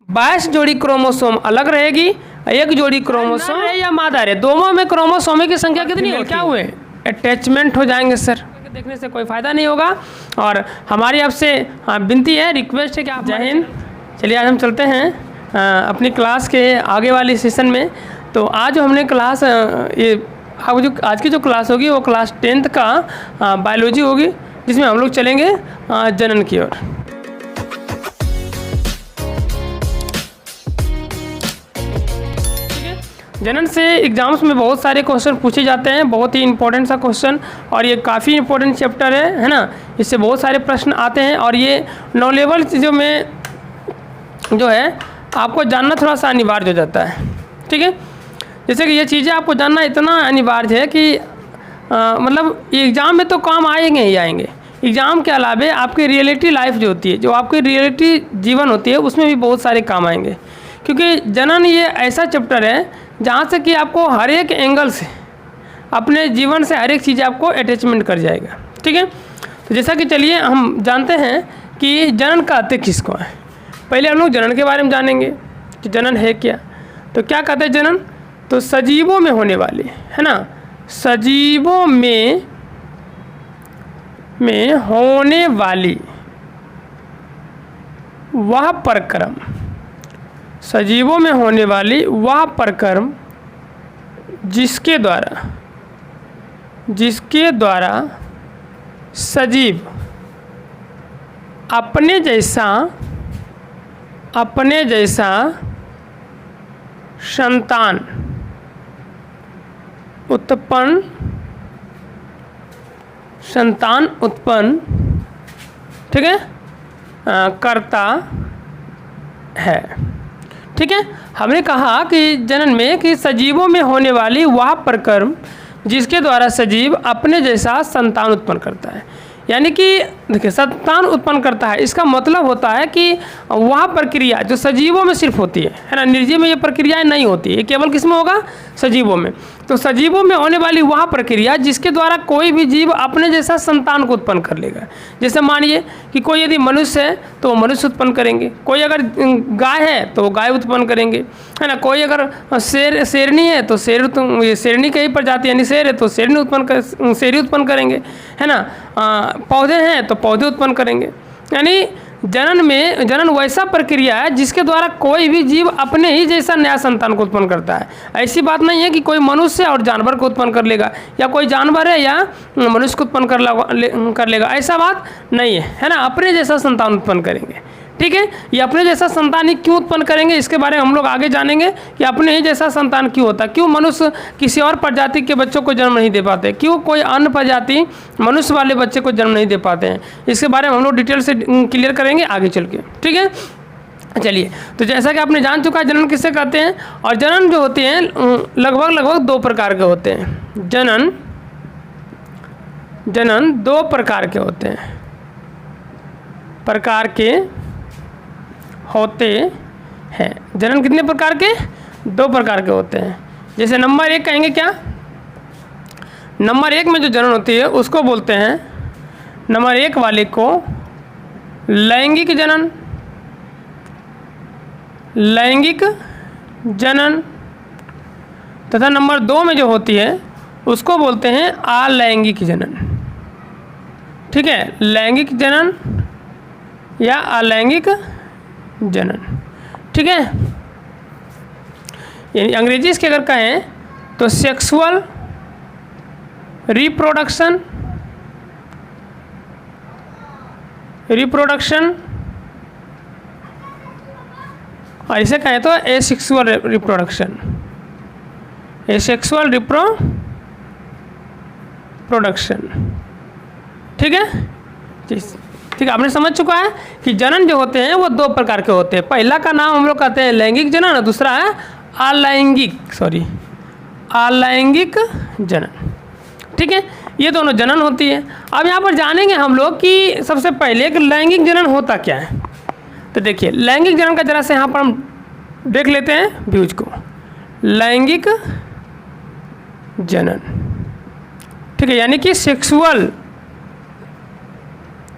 22 जोड़ी क्रोमोसोम अलग रहेगी, एक जोड़ी क्रोमोसोम है या मादा है, दोनों में क्रोमोसोम की संख्या कितनी है, क्या हुए, अटैचमेंट हो जाएंगे सर। देखने से कोई फ़ायदा नहीं होगा। और हमारी आपसे विनती है, रिक्वेस्ट है कि आप, जय हिंद। चलिए आज हम चलते हैं अपनी क्लास के आगे वाली सेशन में। तो आज हमने क्लास ये आज की जो क्लास होगी वो क्लास 10th का बायोलॉजी होगी, जिसमें हम लोग चलेंगे जनन की ओर। जनन से एग्जाम्स में बहुत सारे क्वेश्चन पूछे जाते हैं, बहुत ही इंपॉर्टेंट सा क्वेश्चन, और ये काफ़ी इंपॉर्टेंट चैप्टर है ना। इससे बहुत सारे प्रश्न आते हैं और ये 9 लेवल चीज़ों में जो है आपको जानना थोड़ा सा अनिवार्य हो जाता है। ठीक है, जैसे कि ये चीज़ें आपको जानना इतना अनिवार्य है कि मतलब एग्ज़ाम में तो काम आएंगे ही आएंगे। एग्ज़ाम के अलावे आपकी रियलिटी लाइफ जो होती है, जो आपकी रियलिटी जीवन होती है, उसमें भी बहुत सारे काम आएंगे। क्योंकि जनन ये ऐसा चैप्टर है जहाँ से कि आपको हर एक एंगल से अपने जीवन से हर एक चीज़ आपको अटैचमेंट कर जाएगा। ठीक है, तो जैसा कि चलिए हम जानते हैं कि जनन कहते किसको है। पहले हम लोग जनन के बारे में जानेंगे कि जनन है क्या। तो क्या कहते हैं जनन, तो सजीवों में होने वाली, है ना, सजीवों में होने वाली वह प्रक्रम, सजीवों में होने वाली वह प्रक्रम जिसके द्वारा सजीव अपने जैसा संतान उत्पन्न ठीक है करता है। ठीक है, हमने कहा कि जनन में कि सजीवों में होने वाली वह प्रक्रम जिसके द्वारा सजीव अपने जैसा संतान उत्पन्न करता है। यानी कि देखिए, संतान उत्पन्न करता है, इसका मतलब होता है कि वह प्रक्रिया जो सजीवों में सिर्फ होती है ना, निर्जीव में ये प्रक्रियाएं नहीं होती है, ये केवल किस में होगा, सजीवों में। तो सजीवों में होने वाली वह प्रक्रिया जिसके द्वारा कोई भी जीव अपने जैसा संतान को उत्पन्न कर लेगा। जैसे मानिए कि कोई यदि मनुष्य है तो वो मनुष्य उत्पन्न करेंगे, कोई अगर गाय है तो वो गाय उत्पन्न करेंगे, है ना, कोई अगर शेरनी है तो शेरनी की ही प्रजाति यानी शेर है तो शेरनी उत्पन्न करेंगे, है ना, पौधे हैं तो पौधे उत्पन्न करेंगे। यानी जनन वैसा प्रक्रिया है जिसके द्वारा कोई भी जीव अपने ही जैसा नया संतान को उत्पन्न करता है। ऐसी बात नहीं है कि कोई मनुष्य और जानवर को उत्पन्न कर लेगा, या कोई जानवर है या मनुष्य को उत्पन्न कर लेगा, ऐसा बात नहीं है ना, अपने जैसा संतान उत्पन्न करेंगे। ठीक है, ये अपने जैसा संतान ही क्यों उत्पन्न करेंगे, इसके बारे में हम लोग आगे जानेंगे कि अपने ही जैसा संतान क्यों होता है, क्यों मनुष्य किसी और प्रजाति के बच्चों को जन्म नहीं दे पाते, क्यों कोई अन्य प्रजाति मनुष्य वाले बच्चे को जन्म नहीं दे पाते हैं। इसके बारे में हम लोग डिटेल से क्लियर करेंगे आगे चल के। ठीक है, चलिए, तो जैसा कि आपने जान चुका है जनन किसे कहते हैं। और जनन जो होते हैं लगभग 2 प्रकार के होते हैं। जनन 2 प्रकार के होते हैं, जनन कितने प्रकार के, 2 प्रकार के होते हैं। जैसे नंबर 1 कहेंगे क्या, नंबर 1 में जो जनन होती है उसको बोलते हैं, नंबर 1 वाले को लैंगिक जनन, तथा नंबर 2 में जो होती है उसको बोलते हैं अलैंगिक जनन। ठीक है, लैंगिक जनन या अलैंगिक जनन। ठीक है, यानी अंग्रेजी इसके अगर कहें तो सेक्सुअल रिप्रोडक्शन और इसे कहें तो एसेक्सुअल रिप्रोडक्शन, ठीक है, ठीक है, आपने समझ चुका है कि जनन जो होते हैं वो 2 प्रकार के होते हैं। पहला का नाम हम लोग कहते हैं लैंगिक जनन और दूसरा है अलैंगिक जनन। ठीक है, ये दोनों जनन होती है। अब यहाँ पर जानेंगे हम लोग कि सबसे पहले कि लैंगिक जनन होता क्या है। तो देखिए, लैंगिक जनन का जरा से यहाँ पर हम देख लेते हैं व्यूज को। लैंगिक जनन, ठीक है, यानी कि सेक्सुअल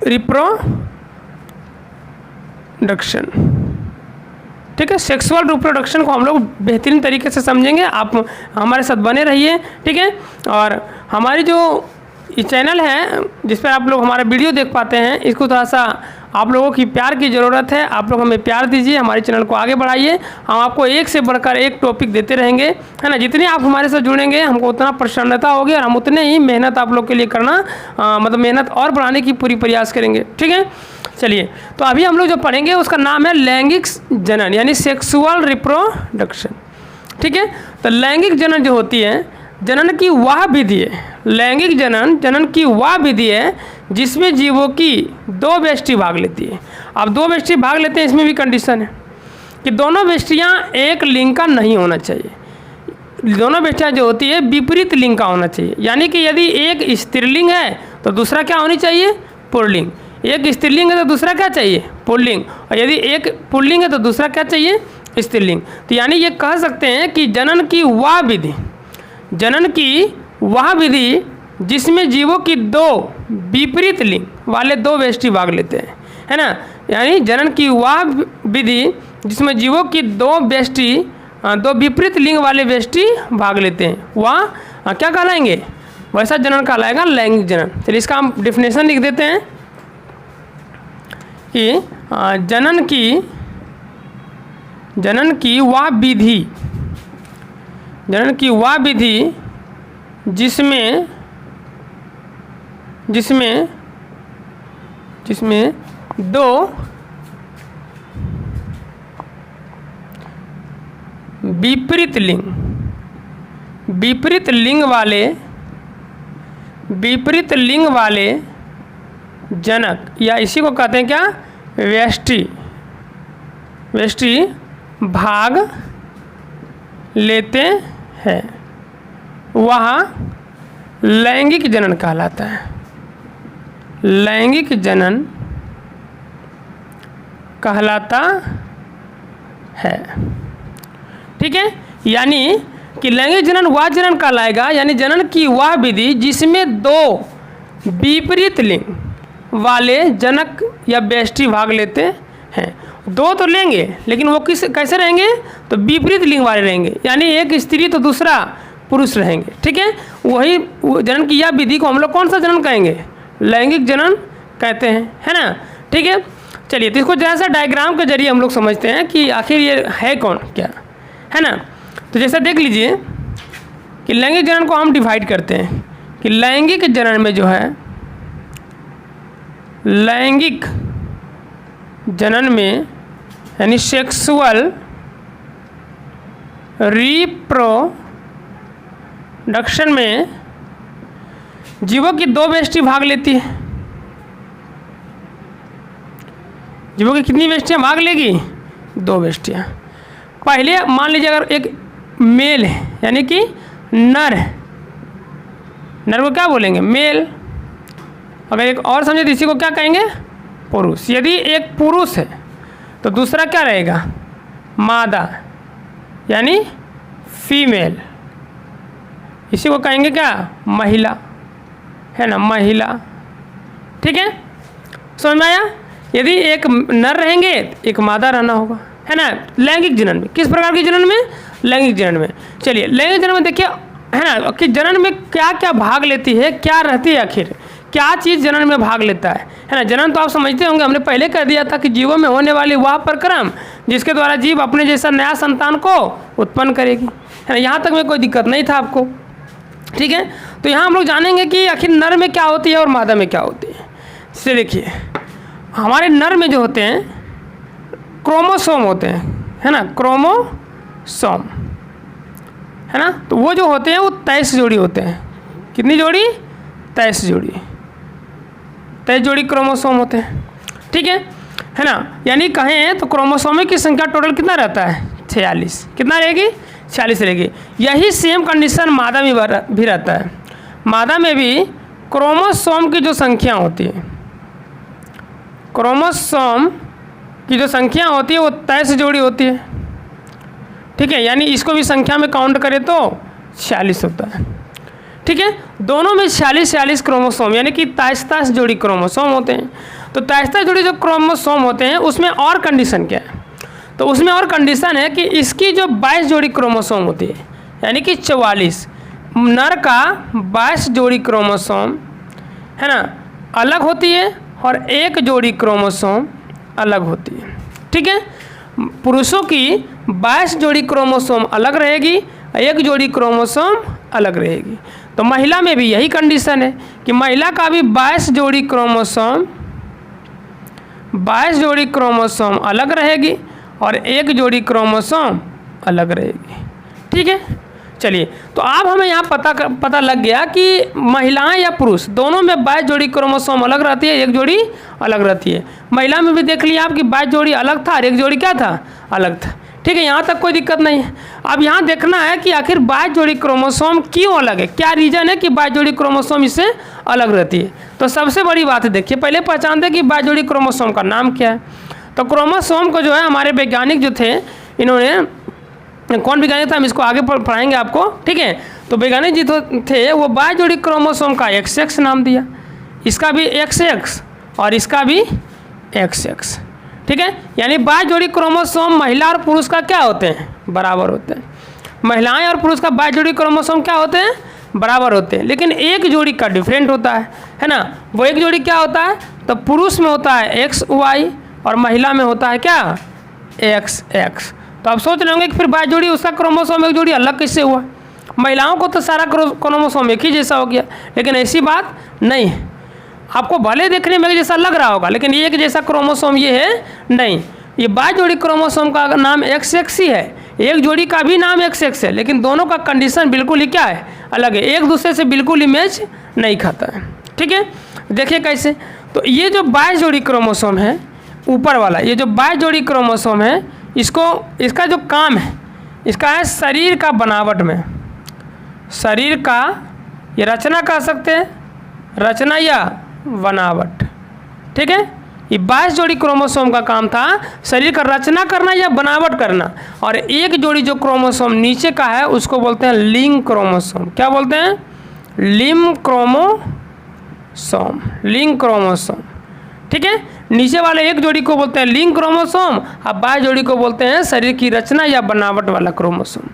रिप्रोडक्शन, ठीक है। सेक्सुअल रिप्रोडक्शन को हम लोग बेहतरीन तरीके से समझेंगे, आप हमारे साथ बने रहिए, ठीक है। और हमारी जो ये चैनल है जिस पर आप लोग हमारा वीडियो देख पाते हैं, इसको थोड़ा सा आप लोगों की प्यार की ज़रूरत है। आप लोग हमें प्यार दीजिए, हमारे चैनल को आगे बढ़ाइए। हम आपको एक से बढ़कर एक टॉपिक देते रहेंगे, है ना। जितने आप हमारे साथ जुड़ेंगे हमको उतना प्रसन्नता होगी और हम उतने ही मेहनत आप लोग के लिए करना मतलब मेहनत और बढ़ाने की पूरी प्रयास करेंगे, ठीक है। चलिए, तो अभी हम लोग जो पढ़ेंगे उसका नाम है लैंगिक जनन यानी सेक्सुअल रिप्रोडक्शन, ठीक है। तो लैंगिक जनन जो होती है, जनन की वह विधि है, लैंगिक जनन की वह विधि है जिसमें जीवों की दो व्यष्टि भाग लेती है। अब दो व्यष्टि भाग लेते हैं, इसमें भी कंडीशन है कि दोनों व्यष्टियाँ एक लिंग का नहीं होना चाहिए, दोनों व्यष्टियाँ जो होती है विपरीत लिंग का होना चाहिए। यानी कि यदि एक स्त्रीलिंग है तो दूसरा क्या होनी चाहिए, पुल्लिंग। एक स्त्रीलिंग है तो दूसरा क्या चाहिए, पुल्लिंग। और यदि एक पुल्लिंग है तो दूसरा क्या चाहिए, स्त्रीलिंग। तो यानी ये कह सकते हैं कि जनन की वह विधि, जनन की वह विधि जिसमें जीवों की दो विपरीत लिंग वाले दो व्यष्टि भाग लेते हैं, है ना। यानी जनन की वह विधि जिसमें जीवों की दो व्यष्टि दो विपरीत लिंग वाले व्यष्टि भाग लेते हैं, वह क्या कहलाएंगे, वैसा जनन कहलाएगा लैंगिक जनन। चलिए इसका हम डिफिनेशन लिख देते हैं कि जनन की वह विधि, जनन की वह विधि जिसमें दो विपरीत लिंग वाले जनक, या इसी को कहते हैं क्या, व्यष्टि भाग लेते हैं, वह लैंगिक जनन कहलाता है, लैंगिक जनन कहलाता है, ठीक है। यानी कि लैंगिक जनन वह जनन कहलाएगा, यानी जनन की वह विधि जिसमें दो विपरीत लिंग वाले जनक या व्यष्टि भाग लेते हैं। दो तो लेंगे लेकिन वो कैसे रहेंगे, तो विपरीत लिंग वाले रहेंगे, यानी एक स्त्री तो दूसरा पुरुष रहेंगे, ठीक है। वही जनन की यह विधि को हम लोग कौन सा जनन कहेंगे, लैंगिक जनन कहते हैं, है ना, ठीक है। चलिए, तो इसको जैसा डायग्राम के जरिए हम लोग समझते हैं कि आखिर ये है कौन क्या, है ना। तो जैसा देख लीजिए कि लैंगिक जनन को हम डिवाइड करते हैं कि लैंगिक जनन में जो है, लैंगिक जनन में यानी सेक्सुअल रिप्रोडक्शन में जीवों की दो व्यष्टि भाग लेती है। जीवों की कितनी व्यष्टियाँ भाग लेगी, दो व्यष्टियाँ। पहले मान लीजिए अगर एक मेल है यानी कि नर है, नर को क्या बोलेंगे, मेल। अगर एक और समझे तो इसी को क्या कहेंगे, पुरुष। यदि एक पुरुष है तो दूसरा क्या रहेगा, मादा यानी फीमेल, इसी को कहेंगे क्या, महिला, है ना, महिला, ठीक है। समझ में आया। यदि एक नर रहेंगे एक मादा रहना होगा, है ना, लैंगिक जनन में। किस प्रकार की जनन में, लैंगिक जनन में। चलिए, लैंगिक जनन में देखिए, है ना, कि जनन में क्या क्या भाग लेती है, क्या रहती है, आखिर क्या चीज़ जनन में भाग लेता है ना। जनन तो आप समझते होंगे, हमने पहले कह दिया था कि जीवों में होने वाली वह प्रक्रम जिसके द्वारा जीव अपने जैसा नया संतान को उत्पन्न करेगी, है ना। यहाँ तक में कोई दिक्कत नहीं था आपको, ठीक है। तो यहाँ हम लोग जानेंगे कि आखिर नर में क्या होती है और मादा में क्या होती है। इससे देखिए, हमारे नर में जो होते हैं क्रोमोसोम होते हैं, है ना, क्रोमोसोम, है ना। तो वो जो होते हैं वो 23 जोड़ी होते हैं। कितनी जोड़ी, 23 जोड़ी, 23 जोड़ी क्रोमोसोम होते हैं, ठीक है ना। यानी कहें तो क्रोमोसोम की संख्या टोटल कितना रहता है, 46। कितना रहेगी, 46 रहेगी। यही सेम कंडीशन मादा में भी रहता है। मादा में भी क्रोमोसोम की जो संख्या होती है, क्रोमोसोम की जो संख्या होती है वो 23 जोड़ी होती है, ठीक है। यानी इसको भी संख्या में काउंट करें तो 46 होता है, ठीक है। दोनों में 46 क्रोमोसोम यानी कि 23 जोड़ी क्रोमोसोम होते हैं। तो 23 जोड़ी जो क्रोमोसोम होते हैं उसमें और कंडीशन क्या है, तो उसमें और कंडीशन है कि इसकी जो 22 जोड़ी क्रोमोसोम होती है, यानी कि 44, नर का 22 जोड़ी क्रोमोसोम है ना अलग होती है और एक जोड़ी क्रोमोसोम अलग होती है। ठीक है, पुरुषों की 22 जोड़ी क्रोमोसोम अलग रहेगी, एक जोड़ी क्रोमोसोम अलग रहेगी। तो महिला में भी यही कंडीशन है कि महिला का भी 22 जोड़ी क्रोमोसोम अलग रहेगी और एक जोड़ी क्रोमोसोम अलग रहेगी। ठीक है, चलिए, तो अब हमें यहाँ पता लग गया कि महिलाएं या पुरुष दोनों में 22 जोड़ी क्रोमोसोम अलग रहती है, एक जोड़ी अलग रहती है। महिला में भी देख लिया आप कि 22 जोड़ी अलग था और एक जोड़ी क्या था, अलग था। ठीक है, यहाँ तक कोई दिक्कत नहीं है। अब यहाँ देखना है कि आखिर 22 जोड़ी क्रोमोसोम क्यों अलग है, क्या रीज़न है कि 22 जोड़ी क्रोमोसोम इससे अलग रहती है। तो सबसे बड़ी बात है, देखिए पहले पहचानते कि 22 जोड़ी क्रोमोसोम का नाम क्या है। तो क्रोमोसोम को जो है हमारे वैज्ञानिक जो थे, इन्होंने, कौन वैज्ञानिक था हम इसको आगे पढ़ाएंगे आपको। ठीक है, तो वैज्ञानिक जी तो थे वो 22 जोड़ी क्रोमोसोम का XX नाम दिया, इसका भी XX और इसका भी XX। ठीक है, यानी 22 जोड़ी क्रोमोसोम महिला और पुरुष का क्या होते हैं, बराबर होते हैं। महिलाएं और पुरुष का 22 जोड़ी क्रोमोसोम क्या होते हैं, बराबर होते हैं, लेकिन एक जोड़ी का डिफरेंट होता है ना। वो एक जोड़ी क्या होता है, तो पुरुष में होता है XY और महिला में होता है क्या, XX। तो आप सोच रहे होंगे कि फिर 22 जोड़ी उसका क्रोमोसोम एक जोड़ी अलग कैसे हुआ। महिलाओं को तो सारा क्रोमोसोम एक ही जैसा हो गया, लेकिन ऐसी बात नहीं है। आपको भले देखने में जैसा लग रहा होगा, लेकिन एक जैसा क्रोमोसोम ये है नहीं। ये 22 जोड़ी क्रोमोसोम का नाम XX ही है, एक जोड़ी का भी नाम XX है, लेकिन दोनों का कंडीशन बिल्कुल ही क्या है, अलग है, एक दूसरे से बिल्कुल ही मैच नहीं खाता है। ठीक है, देखिए कैसे। तो ये जो 22 जोड़ी क्रोमोसोम है, ऊपर वाला ये जो 22 जोड़ी क्रोमोसोम है, इसका जो काम है, इसका है शरीर का बनावट में, शरीर का, ये रचना कह सकते हैं, रचना या बनावट। ठीक है, ये 22 जोड़ी क्रोमोसोम का काम था शरीर का रचना करना या बनावट करना। और एक जोड़ी जो क्रोमोसोम नीचे का है उसको बोलते हैं लिंग क्रोमोसोम। क्या बोलते हैं, लिंग क्रोमोसोम। ठीक है, नीचे वाले एक जोड़ी को बोलते हैं लिंग क्रोमोसोम, अब 22 जोड़ी को बोलते हैं शरीर की रचना या बनावट वाला क्रोमोसोम।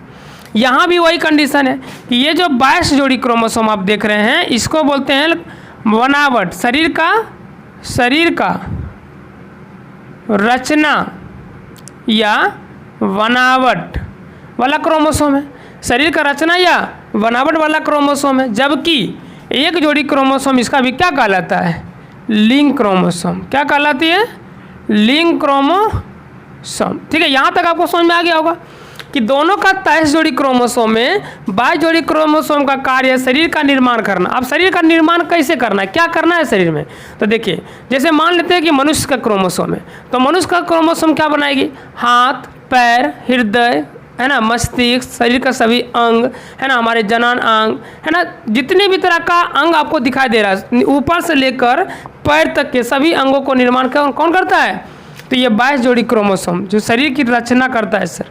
यहाँ भी वही कंडीशन है कि ये जो 22 जोड़ी क्रोमोसोम आप देख रहे हैं, इसको बोलते हैं बनावट, शरीर का रचना या बनावट वाला क्रोमोसोम है, शरीर का रचना या बनावट वाला क्रोमोसोम है। जबकि एक जोड़ी क्रोमोसोम इसका भी क्या कहलाता है, लिंग क्रोमोसोम। क्या कहलाती है, लिंग क्रोमोसोम। ठीक है, यहाँ तक आपको समझ में आ गया होगा कि दोनों का 23 जोड़ी क्रोमोसोम में 22 जोड़ी क्रोमोसोम का कार्य है शरीर का निर्माण करना। अब शरीर का निर्माण कैसे करना है, क्या करना है शरीर में, तो देखिए जैसे मान लेते हैं कि मनुष्य का क्रोमोसोम है, तो मनुष्य का क्रोमोसोम क्या बनाएगी, हाथ, पैर, हृदय, है ना, मस्तिष्क, शरीर का सभी अंग, है ना, हमारे जनन अंग, है ना, जितने भी तरह का अंग आपको दिखाई दे रहा है, ऊपर से लेकर पैर तक के सभी अंगों को निर्माण कौन करता है, तो ये 22 जोड़ी क्रोमोसोम जो शरीर की रचना करता है सर,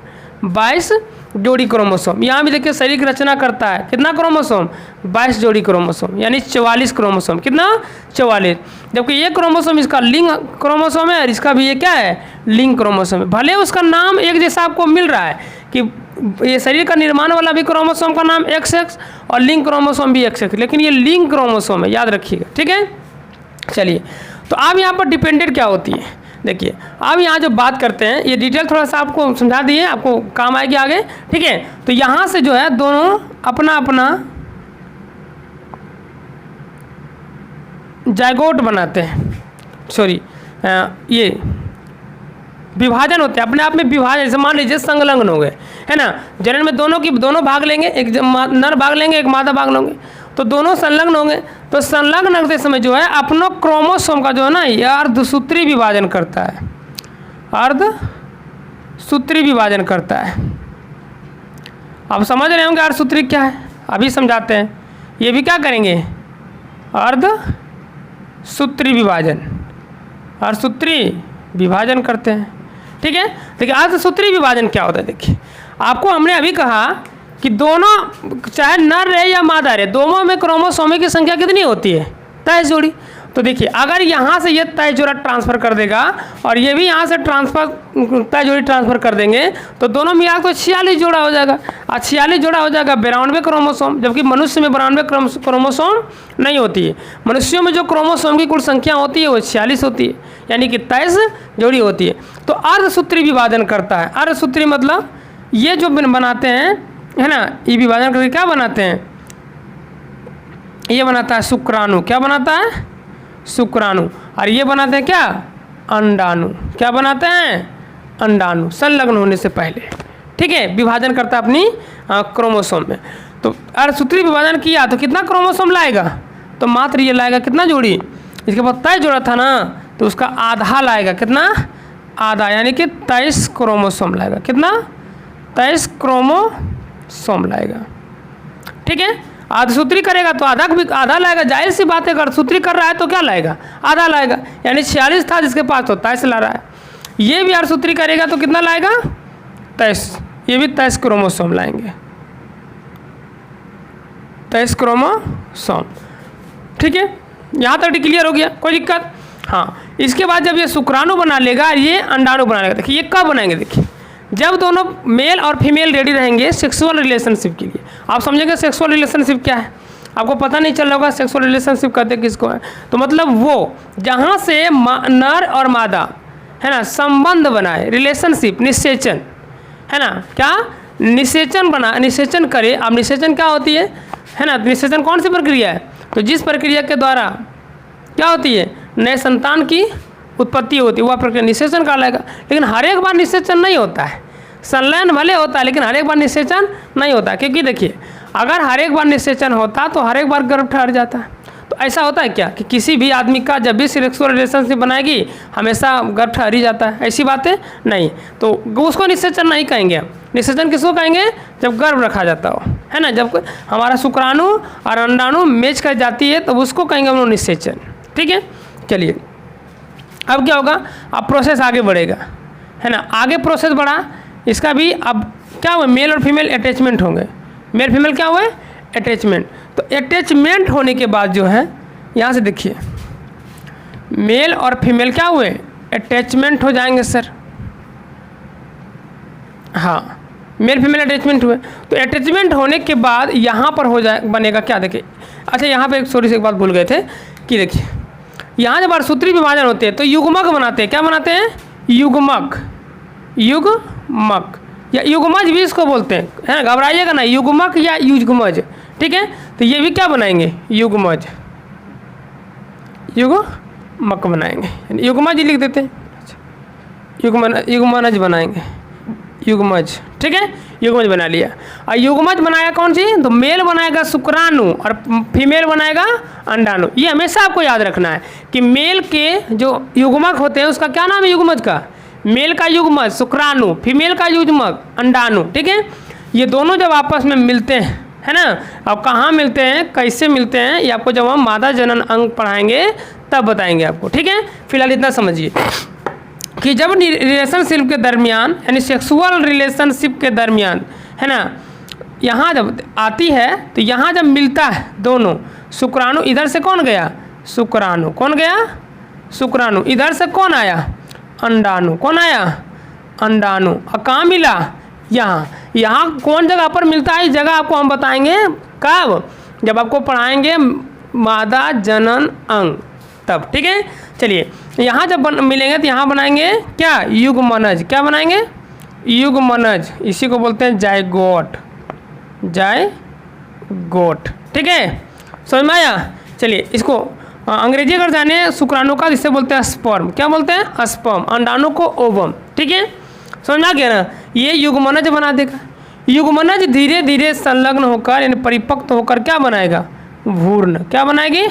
22 जोड़ी क्रोमोसोम। यहाँ भी देखिए शरीर की रचना करता है कितना क्रोमोसोम, 22 जोड़ी क्रोमोसोम, यानी 44 क्रोमोसोम। कितना, 44। जबकि ये क्रोमोसोम इसका लिंग क्रोमोसोम है और इसका भी ये क्या है, लिंग क्रोमोसोम है। भले उसका नाम एक जैसा आपको मिल रहा है कि ये शरीर का निर्माण वाला भी क्रोमोसोम का नाम XX और लिंग क्रोमोसोम भी XX, लेकिन ये लिंग क्रोमोसोम है, याद रखिएगा। ठीक है, चलिए, तो अब यहाँ पर डिपेंडेंट क्या होती है, देखिए अब यहाँ जो बात करते हैं, ये डिटेल थोड़ा सा आपको समझा दिए, आपको काम आएगी आगे। ठीक है, तो यहाँ से जो है दोनों अपना अपना जाइगोट बनाते हैं, सॉरी ये विभाजन होते हैं, अपने आप में विभाजन। जैसे मान लीजिए संलग्न हो गए, है ना, जनन में दोनों भाग लेंगे, एक नर भाग लेंगे, एक मादा भाग लेंगे, तो दोनों संलग्न होंगे। तो संलग्न होते समय जो है अपनों क्रोमोसोम का जो है ना, ये अर्धसूत्री विभाजन करता है, अर्धसूत्री विभाजन करता है। आप समझ रहे होंगे अर्धसूत्री क्या है, अभी समझाते हैं। ये भी क्या करेंगे, अर्धसूत्री विभाजन, अर्धसूत्री विभाजन करते हैं। ठीक है, देखिए अर्धसूत्री विभाजन क्या होता है, देखिए आपको हमने अभी कहा कि दोनों चाहे नर रहे या मादा रहे, दोनों में क्रोमोसोम की संख्या कितनी होती है, 23 जोड़ी। तो देखिए अगर यहाँ से ये तय जोड़ा ट्रांसफ़र कर देगा और ये भी यहाँ से तय जोड़ी ट्रांसफ़र कर देंगे तो दोनों मिला तो 46 जोड़ा हो जाएगा। और 46 जोड़ा हो जाएगा 92 क्रोमोसोम, जबकि मनुष्य में 92 क्रोमोसोम नहीं होती है। मनुष्यों में जो क्रोमोसोम की कुल संख्या होती है वो 46 होती है, यानी कि 23 जोड़ी होती है। तो अर्धसूत्री विभाजन करता है। अर्धसूत्री मतलब ये जो बनाते हैं, है ना, ये विभाजन करके क्या बनाते हैं, ये बनाता है शुक्राणु। क्या बनाता है? शुक्राणु। और ये बनाते हैं क्या? अंडाणु। क्या बनाते हैं? अंडाणु, संलग्न होने से पहले। ठीक है, विभाजन करता है अपनी क्रोमोसोम में। तो अर्धसूत्री विभाजन किया तो कितना क्रोमोसोम लाएगा? तो मात्र ये लाएगा कितना जोड़ी? इसके बाद तय जोड़ा था ना, तो उसका आधा लाएगा। कितना? आधा, यानी कि 23 क्रोमोसोम लाएगा। कितना? 23 क्रोमोसोम लाएगा। ठीक है, अर्धसूत्री करेगा तो आधा लाएगा। जाहिर सी बात है, अगर अर्धसूत्री कर रहा है तो क्या लाएगा? आधा लाएगा, यानी 46 था जिसके पास तो 23 ला रहा है। ये भी अर्धसूत्री करेगा तो कितना लाएगा? 23। ये भी 23 क्रोमोसोम लाएंगे, 23 क्रोमोसोम। ठीक है, यहाँ तक क्लियर हो गया? कोई दिक्कत? हाँ, इसके बाद जब ये शुक्राणु बना लेगा, ये अंडाणु बना लेगा। देखिए ये कब बनाएंगे? देखिए जब दोनों मेल और फीमेल रेडी रहेंगे सेक्सुअल रिलेशनशिप के लिए। आप समझेंगे सेक्सुअल रिलेशनशिप क्या है? आपको पता नहीं चल रहा होगा सेक्सुअल रिलेशनशिप कहते किसको है। तो मतलब वो जहाँ से नर और मादा, है ना, संबंध बनाए, रिलेशनशिप, निषेचन, है ना, क्या निषेचन करे। अब निषेचन क्या होती है ना, निषेचन कौन सी प्रक्रिया है? तो जिस प्रक्रिया के द्वारा क्या होती है, नए संतान की उत्पत्ति होती है, वह प्रक्रिया निषेचन कहलाएगा। लेकिन हर एक बार निषेचन नहीं होता है, संलयन भले होता है लेकिन हर एक बार निषेचन नहीं होता। क्योंकि देखिए अगर हर एक बार निषेचन होता तो हर एक बार गर्भ ठहर जाता है। तो ऐसा होता है क्या कि किसी भी आदमी का जब भी सेक्सुअल रिलेशनशिप बनाएगी हमेशा गर्भ ठहर ही जाता है? ऐसी बातें नहीं। तो उसको निषेचन नहीं कहेंगे। निषेचन किसको कहेंगे? जब गर्भ रखा जाता हो, है ना, जब हमारा शुक्राणु और अंडाणु मैच कर जाती है तो उसको कहेंगे हम लोग निषेचन। ठीक है, चलिए अब क्या होगा? अब प्रोसेस आगे बढ़ेगा, है ना। आगे प्रोसेस बढ़ा, इसका भी अब क्या हुआ? मेल और फीमेल अटैचमेंट होंगे। मेल फीमेल क्या हुए? अटैचमेंट। तो अटैचमेंट होने के बाद जो है, यहाँ से देखिए मेल और फीमेल क्या हुए? अटैचमेंट हो जाएंगे सर। हाँ, मेल फीमेल अटैचमेंट हुए। तो अटैचमेंट होने के बाद यहाँ पर हो जाए बनेगा क्या? देखिए, अच्छा यहाँ पे सॉरी से एक बात भूल गए थे कि देखिए यहाँ जब अर्धसूत्री विभाजन होते हैं तो युग्मक बनाते हैं। क्या बनाते हैं? युग्मक। युग्मक या युग्मज भी इसको बोलते हैं, है ना, घबराइएगा ना, युग्मक या युग्मज। ठीक है, तो ये भी क्या बनाएंगे? युग्मज, युग्मक बनाएंगे, युग्मज लिख देते हैं, युग्मनज बनाएंगे, युग्मज। ठीक है, युग्मज बना लिया। और युग्मज बनाया कौन सी? तो मेल बनाएगा शुक्राणु और फीमेल बनाएगा अंडाणु। ये हमेशा आपको याद रखना है कि मेल के जो युग्मक होते हैं उसका क्या नाम है? युग्मज का। मेल का युग्मज शुक्राणु, फीमेल का युग्मक अंडाणु। ठीक है, ये दोनों जब आपस में मिलते हैं, है ना, अब कहाँ मिलते हैं, कैसे मिलते हैं, ये आपको जब हम मादा जनन अंग पढ़ाएंगे तब बताएंगे आपको। ठीक है, फिलहाल इतना समझिए कि जब रिलेशनशिप के दरमियान, यानी सेक्सुअल रिलेशनशिप के दरमियान, है ना, यहाँ जब आती है तो यहाँ जब मिलता है दोनों, शुक्राणु इधर से कौन गया? शुक्राणु। कौन गया? शुक्राणु। इधर से कौन आया? अंडाणु। कौन आया? अंडाणु। और कहाँ मिला? यहाँ। यहाँ कौन जगह पर मिलता है? इस जगह आपको हम बताएंगे कब? जब आपको पढ़ाएंगे मादा जनन अंग तब। ठीक है, चलिए यहाँ जब मिलेंगे तो यहाँ बनाएंगे क्या? युग्मनज। क्या बनाएंगे? युग्मनज। इसी को बोलते हैं जायगोट। जायगोट। ठीक है, समझ में आया? चलिए इसको अंग्रेजी अगर जाने शुक्राणु का, इससे बोलते हैं स्पर्म। क्या बोलते हैं? स्पर्म। अंडाणु को ओवम। ठीक है, समझ में आ गया ना? ये युग्मनज बना देगा। युग्मनज धीरे धीरे संलग्न होकर यानी परिपक्व होकर क्या बनाएगा? भ्रूण। क्या बनाएगी?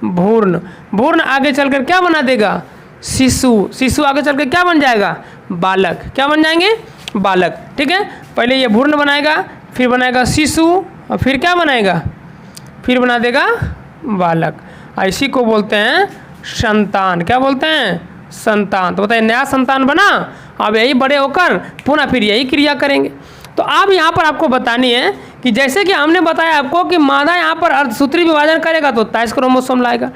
भ्रूण। भ्रूण आगे चलकर क्या बना देगा? शिशु। शिशु आगे चलकर क्या बन जाएगा? बालक। क्या बन जाएंगे? बालक। ठीक है, पहले ये भ्रूण बनाएगा, फिर बनाएगा शिशु, और फिर क्या बनाएगा? फिर बना देगा बालक। इसी को बोलते हैं संतान। क्या बोलते हैं? संतान। तो बताइए नया संतान बना, अब यही बड़े होकर पुनः फिर यही क्रिया करेंगे। तो अब यहाँ पर आपको बतानी है कि जैसे कि हमने बताया आपको कि मादा यहाँ पर अर्धसूत्री विभाजन करेगा तो 23 क्रोमोसोम लाएगा,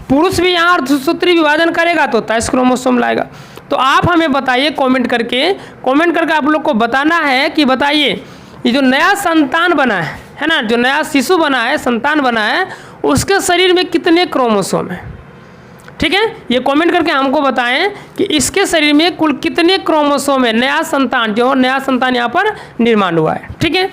पुरुष भी यहाँ अर्धसूत्री विभाजन करेगा तो 23 क्रोमोसोम लाएगा। तो आप हमें बताइए कमेंट करके आप लोग को बताना है कि बताइए ये जो नया संतान बना है ना, जो नया शिशु बना है, संतान बना है, उसके शरीर में कितने क्रोमोसोम हैं। ठीक है, ये कमेंट करके हमको बताएं कि इसके शरीर में कुल कितने क्रोमोसोम है, नया संतान जो नया संतान यहाँ पर निर्माण हुआ है। ठीक है,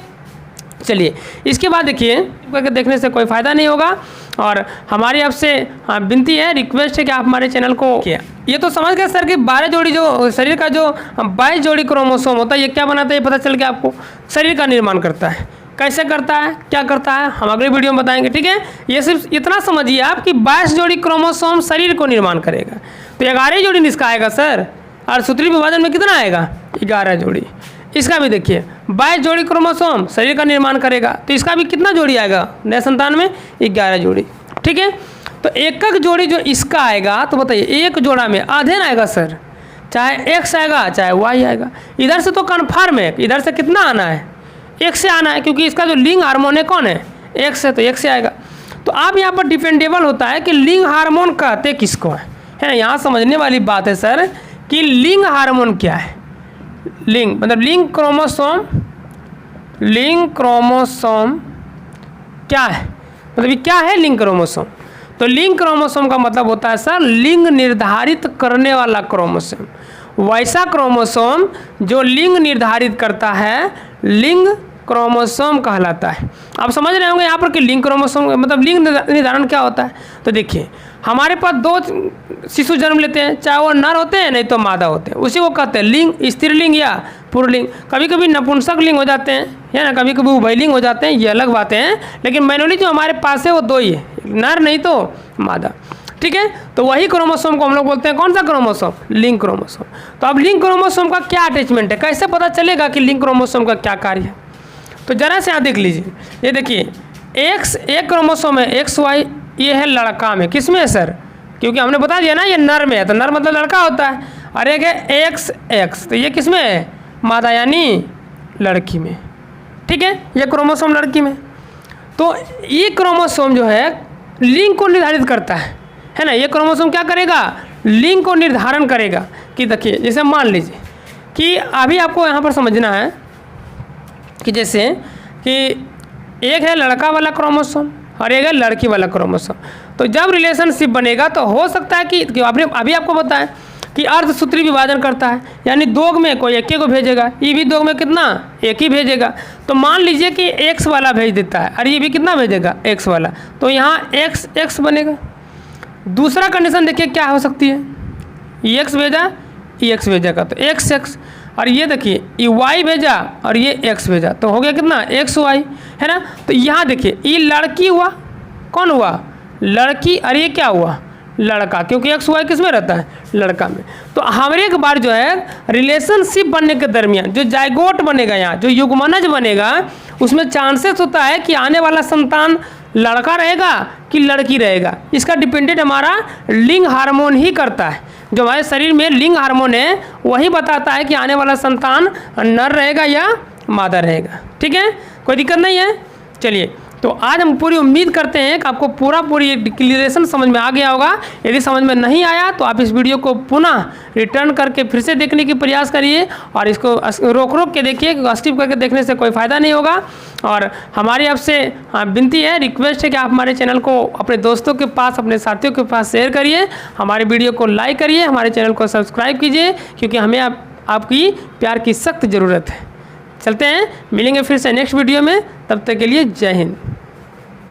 चलिए इसके बाद देखिए, करके देखने से कोई फ़ायदा नहीं होगा और हमारी आपसे विनती है, रिक्वेस्ट है कि आप हमारे चैनल को किया। ये तो समझ गए सर कि 12 जोड़ी जो शरीर का जो 22 जोड़ी क्रोमोसोम होता है, ये क्या बनाता है, ये पता चल गया आपको, शरीर का निर्माण करता है। कैसे करता है, क्या करता है, हम अगले वीडियो में बताएंगे। ठीक है, ये सिर्फ इतना समझिए आप कि 22 जोड़ी क्रोमोसोम शरीर को निर्माण करेगा, तो 11 जोड़ी किसका आएगा सर, और सूत्री विभाजन में कितना आएगा, 11 जोड़ी। इसका भी देखिए 22 जोड़ी क्रोमोसोम शरीर का निर्माण करेगा, तो इसका भी कितना जोड़ी आएगा नए संतान में, 11 जोड़ी। ठीक है, तो एक एक जोड़ी जो इसका आएगा, तो बताइए एक जोड़ा में अध्ययन आएगा सर, चाहे एक्स आएगा चाहे वाई आएगा। इधर से तो कन्फर्म है, इधर से कितना आना है, एक से आना है, क्योंकि इसका जो लिंग हार्मोन है कौन है, एक से, तो एक से आएगा। तो आप यहाँ पर डिपेंडेबल होता है कि लिंग हार्मोन कहते किसको है ना। यहाँ समझने वाली बात है सर कि लिंग हार्मोन क्या है। लिंग मतलब लिंग क्रोमोसोम क्या है, मतलब ये क्या है लिंग क्रोमोसोम। तो लिंग क्रोमोसोम का मतलब होता है सर लिंग निर्धारित करने वाला क्रोमोसोम, वैसा क्रोमोसोम जो लिंग निर्धारित करता है, लिंग क्रोमोसोम कहलाता है। आप समझ रहे होंगे यहाँ पर कि लिंग क्रोमोसोम मतलब लिंग निर्धारण क्या होता है। तो देखिए हमारे पास 2 शिशु जन्म लेते हैं, चाहे वो नर होते हैं नहीं तो मादा होते हैं, उसी को कहते हैं लिंग, स्त्रीलिंग या पुल्लिंग। कभी कभी नपुंसक लिंग हो जाते हैं, है ना, कभी कभी उभयलिंग हो जाते हैं, ये अलग बातें हैं, लेकिन मैनुअली जो हमारे पास है वो 2 ही है, नर नहीं तो मादा। ठीक है, तो वही क्रोमोसोम को हम लोग बोलते हैं कौन सा क्रोमोसोम, लिंग क्रोमोसोम। तो अब लिंग क्रोमोसोम का क्या अटैचमेंट है, कैसे पता चलेगा कि लिंग क्रोमोसोम का क्या कार्य है। तो जरा से यहाँ देख लीजिए, ये देखिए एक क्रोमोसोम है एक्स वाई, ये है लड़का में, किस में है सर, क्योंकि हमने बता दिया ना ये नर में है, तो नर मतलब लड़का होता है। और एक है एक्स, तो ये किस में है, मादा यानी लड़की में। ठीक है, ये क्रोमोसोम लड़की में। तो ये क्रोमोसोम जो है लिंग को निर्धारित करता है ना। ये क्रोमोसोम क्या करेगा, लिंग को निर्धारण करेगा। कि देखिए जैसे मान लीजिए कि अभी आपको यहाँ पर समझना है कि जैसे कि एक है लड़का वाला क्रोमोसोम और एक है लड़की वाला क्रोमोसोम। तो जब रिलेशनशिप बनेगा तो हो सकता है कि आपने अभी आपको बताया कि अर्धसूत्री विभाजन करता है, यानी 2 में कोई एक को भेजेगा, ये भी 2 में कितना, एक ही भेजेगा। तो मान लीजिए कि एक्स वाला भेज देता है और ये भी कितना भेजेगा, एक्स वाला, तो यहाँ एक्स बनेगा। दूसरा कंडीशन देखिए क्या हो सकती है, ये एक्स भेजा, ये एक्स भेजेगा तो एक्स, और ये देखिए ये वाई भेजा और ये एक्स भेजा, तो हो गया कितना, एक्स वाई, है ना। तो यहाँ देखिए ये लड़की हुआ, कौन हुआ, लड़की, और ये क्या हुआ, लड़का, क्योंकि एक्स वाई किस में रहता है, लड़का में। तो हर एक बार जो है रिलेशनशिप बनने के दरमियान जो जाइगोट बनेगा, यहाँ जो युग्मनज बनेगा, उसमें चांसेस होता है कि आने वाला संतान लड़का रहेगा कि लड़की रहेगा। इसका डिपेंडेंट हमारा लिंग हार्मोन ही करता है। जो हमारे शरीर में लिंग हार्मोन है वही बताता है कि आने वाला संतान नर रहेगा या मादा रहेगा। ठीक है, कोई दिक्कत नहीं है। चलिए, तो आज हम पूरी उम्मीद करते हैं कि आपको पूरी क्लियरेशन समझ में आ गया होगा। यदि समझ में नहीं आया तो आप इस वीडियो को पुनः रिटर्न करके फिर से देखने की प्रयास करिए और इसको रोक के देखिए, क्योंकि स्किप करके देखने से कोई फ़ायदा नहीं होगा। और हमारी आपसे विनती है, रिक्वेस्ट है कि आप हमारे चैनल को अपने दोस्तों के पास, अपने साथियों के पास शेयर करिए, हमारे वीडियो को लाइक करिए, हमारे चैनल को सब्सक्राइब कीजिए, क्योंकि हमें आपकी प्यार की सख्त ज़रूरत है। चलते हैं, मिलेंगे फिर से नेक्स्ट वीडियो में, तब तक के लिए जय हिंद।